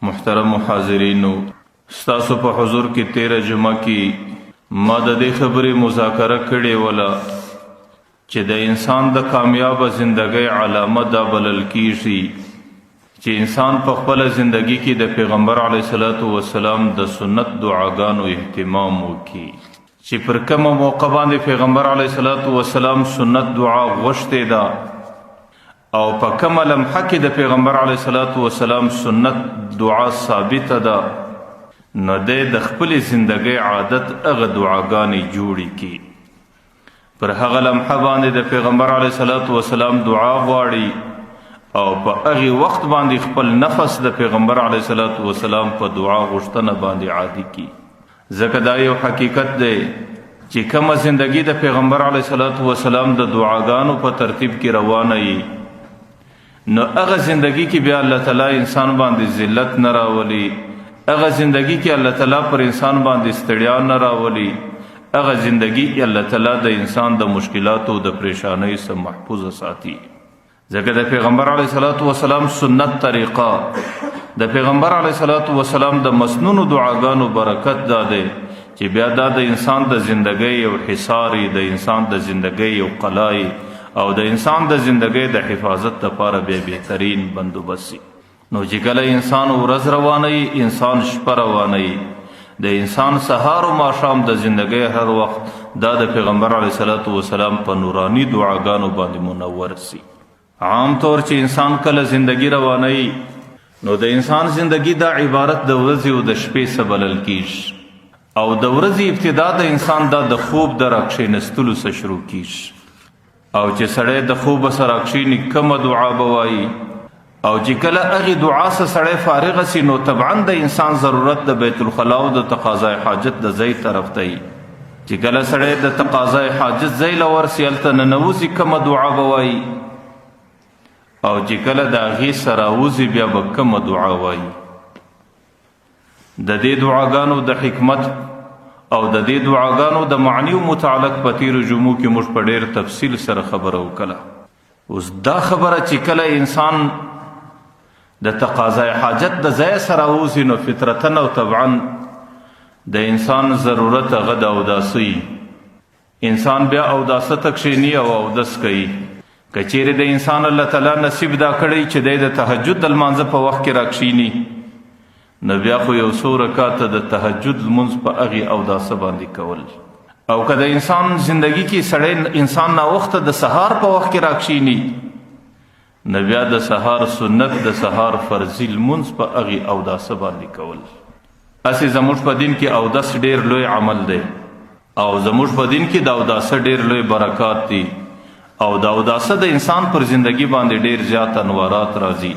محترم حاضرینو، ستاسو په حضور کې 13 جمعه کې ما د دې خبرې مذاکره کړې وله چې د انسان د کامیاب زندګۍ علامه دا بلل کیږي چې انسان په خپل زندگی کې د پیغمبر علیه الصلاۃ والسلام د سنت دعاګانو اهتمام وکړي، چې پر کومه موقع باندې پیغمبر علیه الصلاۃ والسلام سنت دعا غوښتې ده او په کومه لمحه کې د پیغمبر علیه الصلاۃ والسلام سنت دعا ثابته ده، نو د خپل زندګۍ عادت هغه دعاګانې جوړې کړي، پر هغه لمحه باندې د پیغمبر علیه الصلاۃ والسلام دعا غواړي او په هغه وخت باندې خپل نفس د پیغمبر علیه الصلاۃ والسلام په دعا غوښتنه باندې عادي کړي. ځکه دا یو حقیقت دی چې کومه زندگی د پیغمبر علیه الصلاۃ والسلام د دعاګانو په ترتیب کې روانه وي، نو هغه زندگی کې بیا الله تعالی انسان باندې ذلت نه راولي، هغه زندگی کې الله تعالی پر انسان باندې ستړیا نه راولي، هغه زندگی کې الله تعالی د انسان د مشکلاتو د پریشانۍ څخه محفوظ ساتي. ځکه د پیغمبر علیه الصلاۃ والسلام سنت طریقه د پیغمبر علیه الصلاۃ والسلام د مسنون دعاګانو برکت دا دی چې بیا دا د انسان د زندګۍ یو حصاري، د انسان د زندګۍ یو قلای او د انسان د زندګۍ د حفاظت لپاره به بهترین بندوبست. نو چې کله انسان ورځ روانوي، انسان شپه روانوي، د انسان سهار او ماښام د زندګۍ هر وخت دا د پیغمبر علیه الصلاۃ والسلام په نورانی دعاګانو باندې منور سي. عام طور چې انسان کله زندگی روانوي، نو د انسان زندگی دا عبارت د ورځې او د شپې څخه بلل کیږي، او د ورځې ابتدا د انسان دا د خوب د راکښېنستلو څخه شروع کیږي، او چې سړی د خوب سره راکښېني کومه دعا به وایي، او چې کله هغې دعا څخه سړی فارغ سي، نو طبعا د انسان ضرورت د بیت الخلا او د تقاضای حاجت د ځای طرف ته وي. چې کله سړی د تقاضای حاجت ځای له ورسي هلته ننوځي کومه دعا به وایي، او چې کله د هغې سره راوځي بیا به کومه دعا وایي. د دې دعاګانو د حکمت او د دې دعاګانو د معنی متعلق په تیرو جمعو کې موږ په ډېر تفصیل سره خبره وکړه. اوس دا خبره چې کله انسان د تقاضای حاجت د ځای سره راوځي، نو فطرتاً او طبعا د انسان ضرورت هغه د اوداسي، انسان بیا اوداسه ته کښېني او اودس کوي. که چیرې د انسان الله تعالی نصیب دا کړی چې دی د تهجد د لمانځه په وخت کې راکښېني، نو بیا خو یو څو رکعاته د تهجد لمونځ په هغې اوداسه باندې کول. او که د انسان زندگی کې سړی انسان ناوخته د سهار په وخت کې راکښېني، نو بیا د سهار سنت د سهار فرضي لمونځ په هغې اوداسه باندې کول. هسې زموږ په دین کې اودس ډېر لوی عمل دی، او زموږ په دین کې د اوداسه ډېر لوی برکات دي، او د اوداسه د انسان پر زندگی باندې ډېر زیات انوارات راځي.